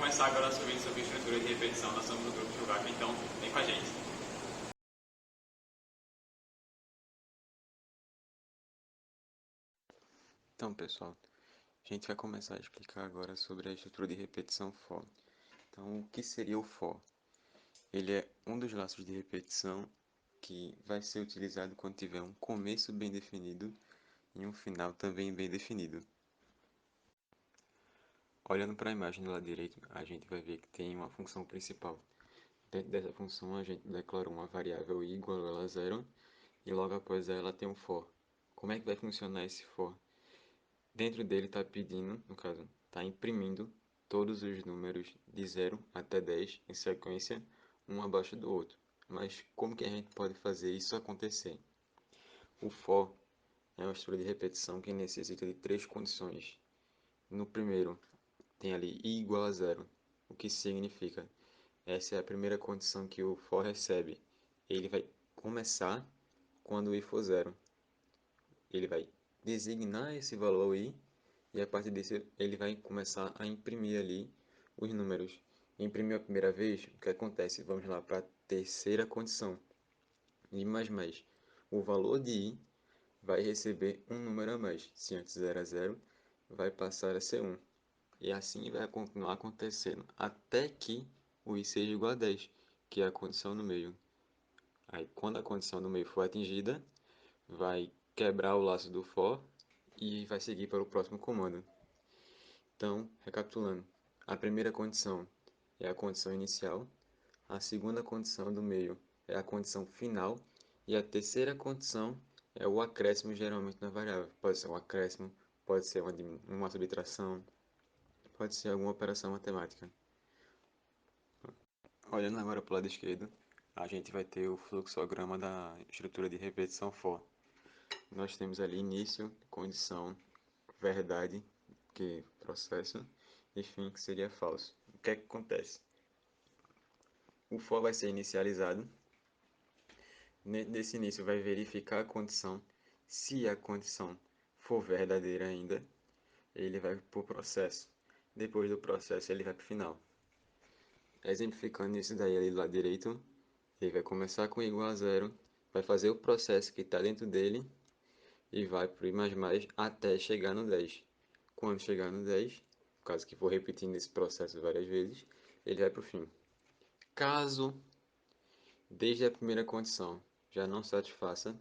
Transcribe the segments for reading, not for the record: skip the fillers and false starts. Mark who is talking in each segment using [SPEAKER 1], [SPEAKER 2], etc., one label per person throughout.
[SPEAKER 1] começar agora sobre estrutura de repetição. Nós estamos no grupo de Churrasco, então vem com a gente.
[SPEAKER 2] Então, pessoal, a gente vai começar a explicar agora sobre a estrutura de repetição for. Então, o que seria o for? Ele é um dos laços de repetição que vai ser utilizado quando tiver um começo bem definido e um final também bem definido. Olhando para a imagem do lado direito, a gente vai ver que tem uma função principal. Dentro dessa função, a gente declara uma variável i igual a ela a zero e logo após ela tem um for. Como é que vai funcionar esse for? Dentro dele está pedindo, no caso, está imprimindo todos os números de 0 até 10 em sequência, um abaixo do outro. Mas como que a gente pode fazer isso acontecer? O for é uma estrutura de repetição que necessita de três condições. No primeiro, tem ali i igual a zero, o que significa, essa é a primeira condição que o for recebe. Ele vai começar quando o i for zero. Ele vai designar esse valor i e a partir disso ele vai começar a imprimir ali os números. Imprimiu a primeira vez, o que acontece? Vamos lá para a terceira condição. I mais mais. O valor de i vai receber um número a mais. Se antes era 0, vai passar a ser 1. E assim vai continuar acontecendo até que o i seja igual a 10, que é a condição no meio. Aí, quando a condição no meio for atingida, vai quebrar o laço do for e vai seguir para o próximo comando. Então, recapitulando, a primeira condição é a condição inicial, a segunda condição do meio é a condição final e a terceira condição é o acréscimo geralmente na variável. Pode ser um acréscimo, pode ser uma subtração, pode ser alguma operação matemática. Olhando agora para o lado esquerdo, a gente vai ter o fluxograma da estrutura de repetição for. Nós temos ali início, condição, verdade, que processo, e fim, que seria falso. O que é que acontece? O for vai ser inicializado. Nesse início vai verificar a condição. Se a condição for verdadeira ainda, ele vai para o processo. Depois do processo, ele vai para o final. Exemplificando isso daí ali do lado direito, ele vai começar com igual a zero, vai fazer o processo que está dentro dele e vai para o I++ até chegar no 10. Quando chegar no 10, no caso que for repetindo esse processo várias vezes, ele vai para o fim. Caso, desde a primeira condição, já não satisfaça,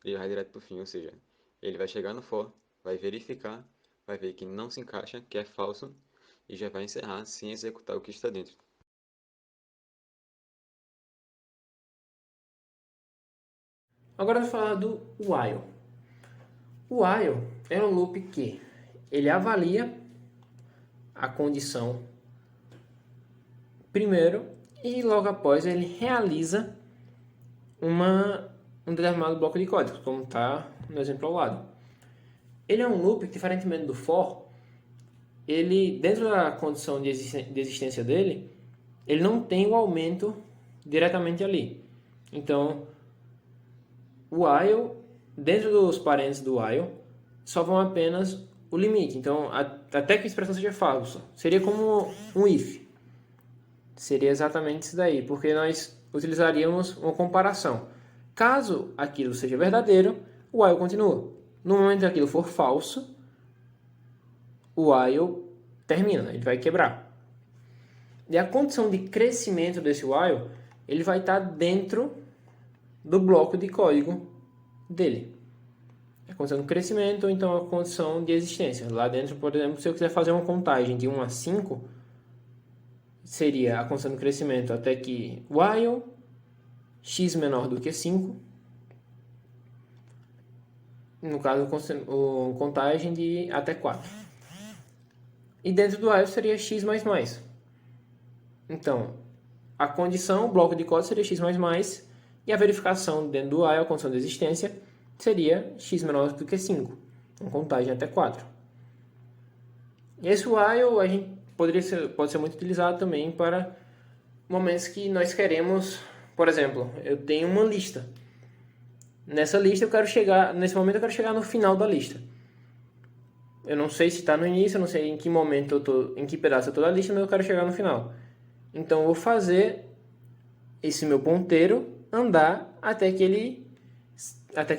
[SPEAKER 2] ele vai direto para o fim, ou seja, ele vai chegar no for, vai verificar, vai ver que não se encaixa, que é falso, e já vai encerrar sem executar o que está dentro.
[SPEAKER 3] Agora eu vou falar do while. O while é um loop que ele avalia a condição primeiro e logo após ele realiza um determinado bloco de código, como está no exemplo ao lado. Ele é um loop que, diferentemente do for, ele, dentro da condição de existência dele, ele não tem o aumento diretamente ali. Então, o while, dentro dos parênteses do while, só vão apenas o limite. Então, até que a expressão seja falsa. Seria como um if. Seria exatamente isso daí, porque nós utilizaríamos uma comparação. Caso aquilo seja verdadeiro, o while continua. No momento que aquilo for falso, o while termina, ele vai quebrar. E a condição de crescimento desse while, ele vai estar dentro do bloco de código dele. A condição de crescimento, ou então a condição de existência. Lá dentro, por exemplo, se eu quiser fazer uma contagem de 1 a 5, seria a condição de crescimento até que while x menor do que 5, no caso, contagem de até 4. E dentro do while seria x mais mais. Então, a condição, o bloco de código seria x mais mais, e a verificação dentro do while, a condição de existência, seria x menor do que 5, com contagem até 4. Esse while a gente pode ser muito utilizado também para momentos que nós queremos, por exemplo, eu tenho uma lista. Nessa lista nesse momento eu quero chegar no final da lista. Eu não sei se está no início, eu não sei em que momento em que pedaço eu estou da lista, mas eu quero chegar no final. Então eu vou fazer esse meu ponteiro andar até que ele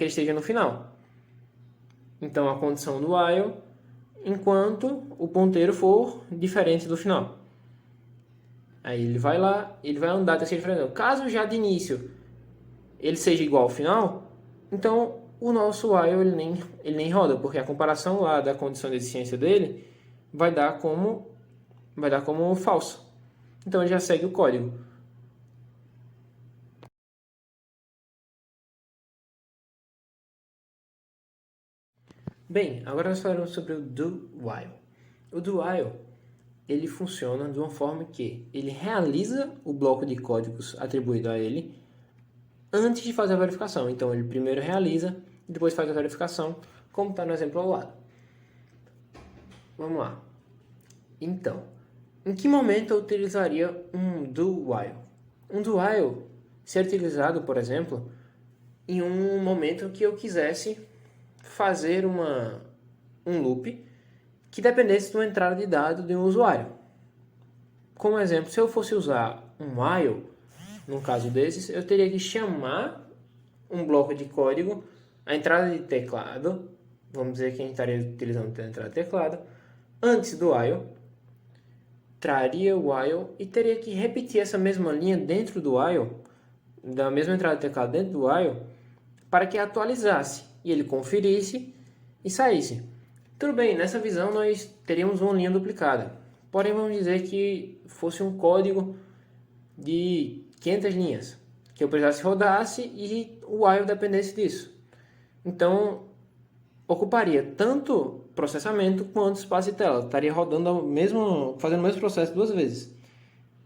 [SPEAKER 3] esteja no final. Então a condição do while, enquanto o ponteiro for diferente do final. Aí ele vai lá, ele vai andar até ser diferente. Caso já de início ele seja igual ao final, então o nosso while ele nem roda, porque a comparação lá da condição de existência dele vai dar como falso. Então ele já segue o código. Bem, agora nós falaremos sobre o do while. O do while ele funciona de uma forma que ele realiza o bloco de códigos atribuído a ele antes de fazer a verificação. Então ele primeiro realiza e depois faz a verificação, como está no exemplo ao lado. Vamos lá. Então, em que momento eu utilizaria um do while? Um do while ser utilizado, por exemplo, em um momento que eu quisesse fazer um loop que dependesse de uma entrada de dado de um usuário. Como exemplo, se eu fosse usar um while, num caso desses, eu teria que chamar um bloco de código, a entrada de teclado, vamos dizer que a gente estaria utilizando a entrada de teclado, antes do while, traria o while e teria que repetir essa mesma linha dentro do while, da mesma entrada de teclado dentro do while, para que atualizasse e ele conferisse e saísse. Tudo bem, nessa visão nós teríamos uma linha duplicada. Porém, vamos dizer que fosse um código de 500 linhas, que eu precisasse rodasse e o while dependesse disso. Então, ocuparia tanto processamento quanto espaço de tela. Estaria rodando fazendo o mesmo processo duas vezes.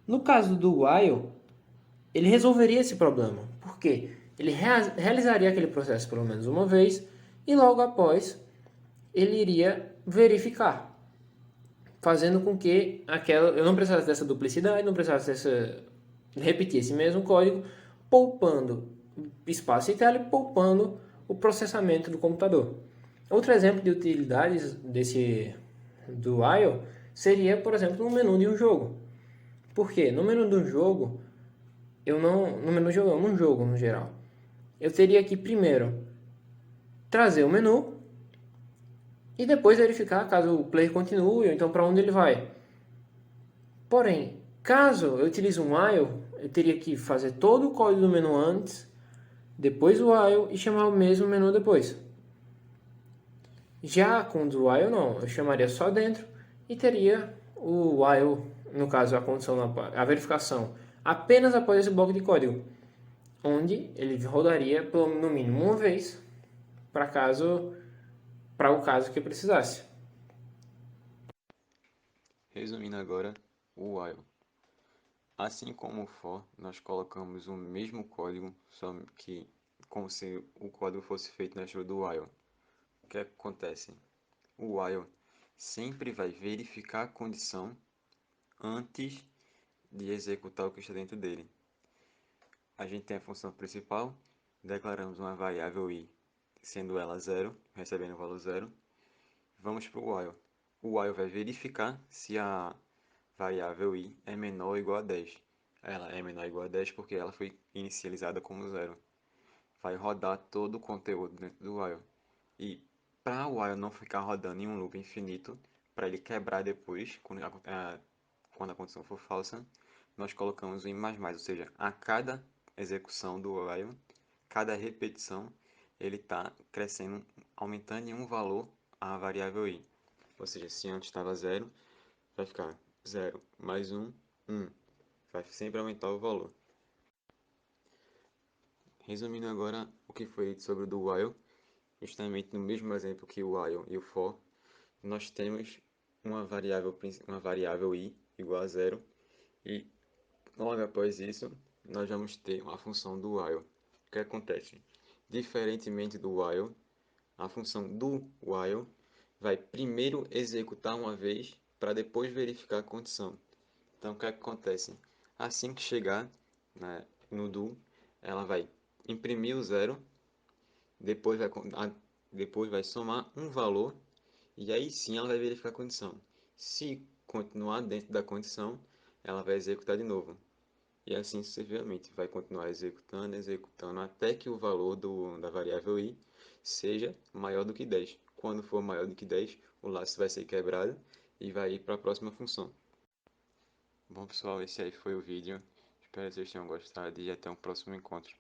[SPEAKER 3] No caso do while, ele resolveria esse problema. Por quê? Ele realizaria aquele processo pelo menos uma vez e logo após ele iria verificar, fazendo com que eu não precisasse dessa duplicidade, não precisasse repetir esse mesmo código, poupando espaço e tela e poupando o processamento do computador. Outro exemplo de utilidades do while seria, por exemplo, no menu de um jogo. Por quê? No menu de um jogo, num jogo no geral, eu teria que primeiro trazer o menu e depois verificar caso o player continue ou então para onde ele vai. Porém, caso eu utilize um while, eu teria que fazer todo o código do menu antes, depois o while e chamar o mesmo menu depois. Já com o do while não, eu chamaria só dentro e teria o while, no caso a condição, a verificação, apenas após esse bloco de código, onde ele rodaria no mínimo uma vez para o caso que precisasse.
[SPEAKER 2] Resumindo agora, o while. Assim como o for, nós colocamos o mesmo código, só que como se o código fosse feito na estrutura do while. O que acontece? O while sempre vai verificar a condição antes de executar o que está dentro dele. A gente tem a função principal, declaramos uma variável i, sendo ela 0, recebendo o valor 0. Vamos para o while. O while vai verificar se a variável i é menor ou igual a 10. Ela é menor ou igual a 10 porque ela foi inicializada como 0. Vai rodar todo o conteúdo dentro do while. E para o while não ficar rodando em um loop infinito, para ele quebrar depois, quando a condição for falsa, nós colocamos o i++, ou seja, a cada execução do while, cada repetição, ele está crescendo, aumentando em um valor a variável i. Ou seja, se antes estava 0, vai ficar 0 mais 1, 1. Vai sempre aumentar o valor. Resumindo agora o que foi dito sobre o do while, justamente no mesmo exemplo que o while e o for, nós temos uma variável i igual a 0 e logo após isso nós vamos ter uma função do while. O que acontece? Diferentemente do while, a função do while vai primeiro executar uma vez para depois verificar a condição. Então o que acontece? Assim que chegar no do, ela vai imprimir o 0, depois vai somar um valor E aí sim ela vai verificar a condição. Se continuar dentro da condição, ela vai executar de novo. E assim sucessivamente, vai continuar executando, executando, até que o valor da variável i seja maior do que 10. Quando for maior do que 10, o laço vai ser quebrado e vai ir para a próxima função. Bom pessoal, esse aí foi o vídeo. Espero que vocês tenham gostado e até um próximo encontro.